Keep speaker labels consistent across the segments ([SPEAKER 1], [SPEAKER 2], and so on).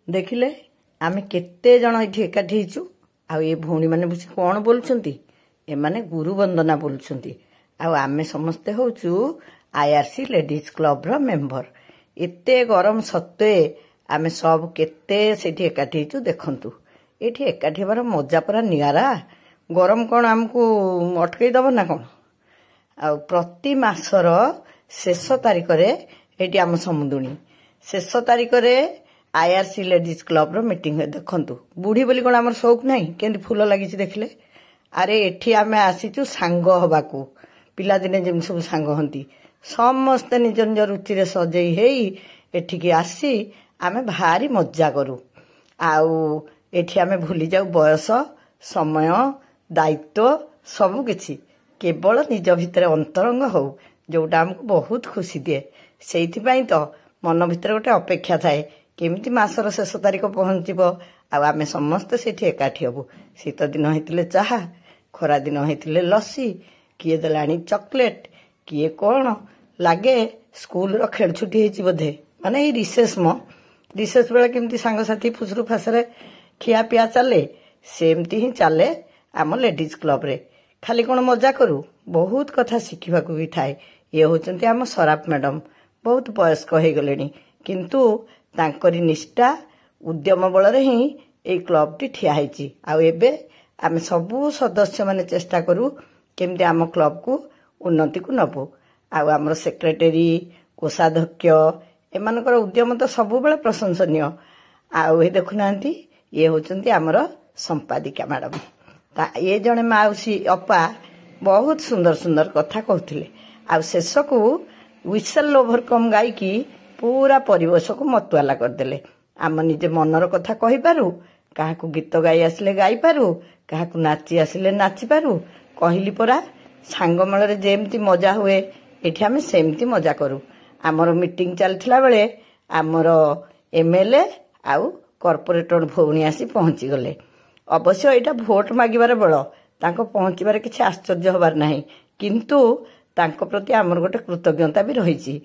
[SPEAKER 1] देखिले आमे केते जण एठी एकाठी हिचु आ ए भौणी माने बुझी कोन बोलछंती ए माने गुरु वंदना बोलछंती आ आमे समस्त होचु आईआरसी लेडीज क्लब रो मेंबर एते गरम सत्वे आमे सब केते सेठी एकाठी हिचु देखंतु एठी एकाठी बार मजा परा नियारा गरम कोन हमकु अटकई दबो ना कोन आ प्रति मासर शेष तारिख रे एठी हम समुदुणी शेष तारिख रे आईआरसी लेडीज क्लब रो मीटिंग है देखंतु बुढ़ी बोली कोन हमर शौक नाही केंति फूल लागि छि देखले अरे एठी आमे आसीचु सांग हबाकू पिला दिने जेम सब सांग हंती समस्त निज निज रुचि रे सजई हेई एठी की आसी आमे भारी मज्जा करू आउ एठी आमे भूली जाऊ बयस समय दायित्व सब किछि केवल निज भितर अंतरंग हो जोटा हमको बहुत खुशी दिए सेइथि पई तो मन भितर गोटे अपेक्षा थाए केमिति मासर शेष तारिख पहुंचबो आ आमे समस्त सेठी एकाठी हबु शीत दिन हेतिले चाहा खरा दिन हेतिले लस्सी किए देलानी चॉकलेट किए कोन लागे स्कूल रो खेल छुट्टी हेची बधे माने ई रिसेस बेला केमिति संग साथी फुसरु फासरे खिया पिया चले सेमती ही चले आम लेडीज क्लब रे खाली कोन मजा करू बहुत कथा शिखिबा को भी थाए ये होचंती आम सराफ मैडम बहुत वयस्क हे गलेनी किंतु तांकरी निष्ठा उद्यम बल रे ही ए क्लब टी ठिया हेची आ एबे आमे सबु सदस्य माने चेष्टा करू केमते आम क्लब को उन्नति को नबो आ हमर सेक्रेटरी कोषाध्यक्ष एमानकर उद्यम तो सबु बेले प्रशंसनीय आ ए देखुनांती ये होचंती हमर संपादिका मैडम ता ये जने माउसी अपा बहुत सुंदर सुंदर कथा कहथिले आ शेष को विशल ओवरकम गाई की पूरा परिवेश को मतवाला करदेले आम निजे मनर कथा कहि पारू काहाकू गीत गाई आसिले गाई पारू काहाकू नाची आसिले नाची पारू कहली परा सांगमल रे जेमती मजा हुए एठी आमे सेमती मजा करू आमर मीटिंग चलथिला बेले आमर एमएलए आउ कॉर्पोरेटर भौणी आसी पहुंची गले अवश्य एटा भोट मागिबार बेल तांको पहुंचीबार किछि आश्चर्य होबार नाही किंतु तांको प्रति आमर गोटे कृतज्ञता भी रहिछि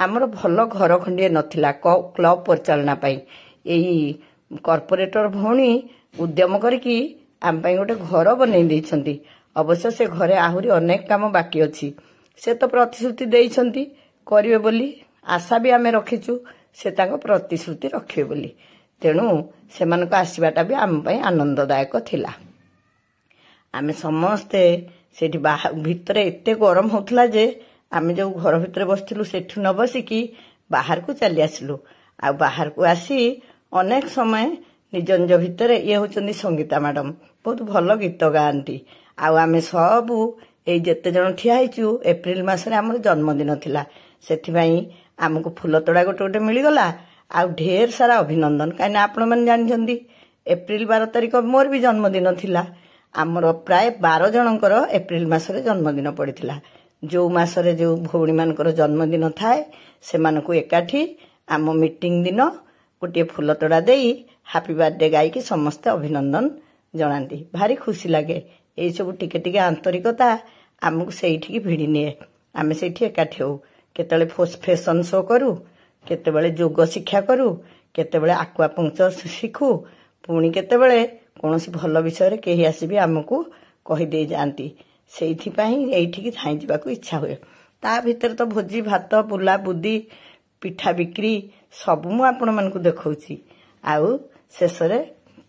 [SPEAKER 1] आमर भल घर खंडिए नथिला क्लब परिचालना पाई एई कॉर्पोरेटर भौणी उद्यम करके आम पाई गोटे घर बनै दैछंती अवश्य से घरे आहुरी अनेक काम बाकी अछि से तो प्रतिश्रुति दैछंती करिवे बोली आशा भी आमे रखिछु से ताको प्रतिश्रुति रखिवे बोली तेणु सेमानक आसीबाटा भी आम पाई आनंददायक थिला आमे समस्ते सेठी भितरे एते गरम होतला जे आमे जो घर भितरे बसथिलु सेठु न बसिकी बाहर को चली आसिलु आ बाहर को आसी अनेक समय निज निज भितरे ये होचंदी संगीता मैडम बहुत भल गीत गांती आ आमे सब ए जेते जण ठिया हिचु एप्रिल मास रे हमर जन्मदिन थिला सेथि पई हमको फूल तोड़ा गोटे गोटे मिली गला आ ढेर सारा अभिनंदन काइना आपण मन जानछंदी एप्रिल 12 तारिख मोर भी जन्मदिन थिला आमर प्राय 12 जनकर एप्रिल मास रे जन्मदिन पड़िथिला जो मासरे जो भौणी मानकर जन्मदिन थाए से मानको एकाठी आम मीटिंग दिन गोटे फूल तोड़ा देई हैप्पी बर्थडे गाई की समस्त अभिनंदन जनाती भारी खुशी लगे ये सब टिके टिके आंतरिकता आमको सेठी की भिड़ी निए आमे सेठी एकाठी हो केतले फैशन शो करू केतेबेले योग शिक्षा करू केतेबेले आक्वा पंक्चर शिखू पुणी केतेबेले कोनोसी भल विषय रे केही आसीबी हमकू कहि दे जानती सेठी पई एठी की थाई जिबा को इच्छा होय ता भीतर तो भोजी भात बुला बुदी पिठा बिक्री सब मु आपण मन को देखौची आउ शेष रे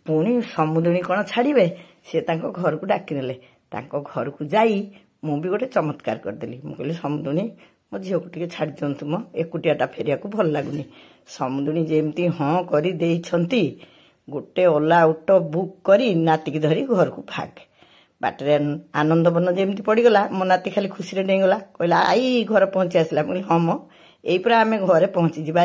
[SPEAKER 1] पुणी समुदुणी कोन छाड़ीबे से तांको घर को डाकी नेले तांको घर को जाई मु भी गोटे चमत्कार कर देली मु कहली समुदुणी मो झियो को टिके छाड़ी दंतु म एकुटियाटा फेरिया को भल लागुनी समुदुणी जेमती हां करी देइछंती गोटे ओला ऑटो बुक करी नाती की धरी घर को भाग बाटरे आनंद बन जेमती पड़ीगला मो नाती खाली खुशी रे डेगला कहला आई घर पहुंची आसला हम एई पर आमे घरे पहुंची जिबा।